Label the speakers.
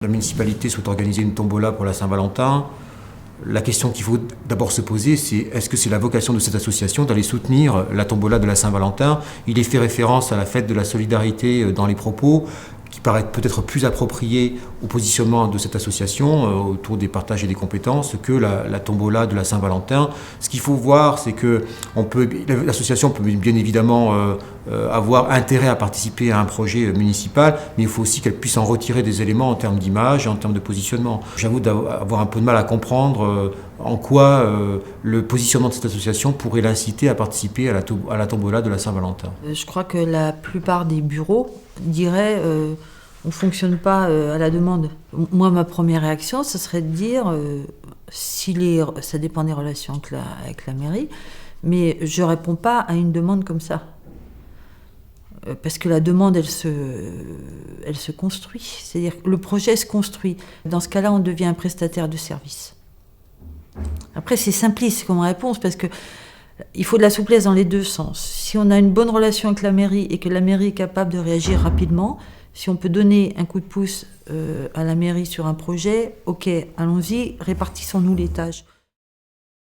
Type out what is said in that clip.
Speaker 1: La municipalité souhaite organiser une tombola pour la Saint-Valentin. La question qu'il faut d'abord se poser, c'est est-ce que c'est la vocation de cette association d'aller soutenir la tombola de la Saint-Valentin? Il est fait référence à la fête de la solidarité dans les propos, qui paraît peut-être plus approprié au positionnement de cette association autour des partages et des compétences que la tombola de la Saint-Valentin. Ce qu'il faut voir, c'est que l'association peut bien évidemment avoir intérêt à participer à un projet municipal, mais il faut aussi qu'elle puisse en retirer des éléments en termes d'image et en termes de positionnement. J'avoue d'avoir un peu de mal à comprendre en quoi le positionnement de cette association pourrait l'inciter à participer à la tombola de la Saint-Valentin.
Speaker 2: Je crois que la plupart des bureaux diraient on ne fonctionne pas à la demande. Moi, ma première réaction, ce serait de dire ça dépend des relations avec la mairie, mais je ne réponds pas à une demande comme ça. Parce que la demande, elle se construit. C'est-à-dire que le projet se construit. Dans ce cas-là, on devient un prestataire de service. Après, c'est simpliste comme réponse parce que il faut de la souplesse dans les deux sens. Si on a une bonne relation avec la mairie et que la mairie est capable de réagir rapidement, si on peut donner un coup de pouce à la mairie sur un projet, ok, allons-y, répartissons-nous les tâches.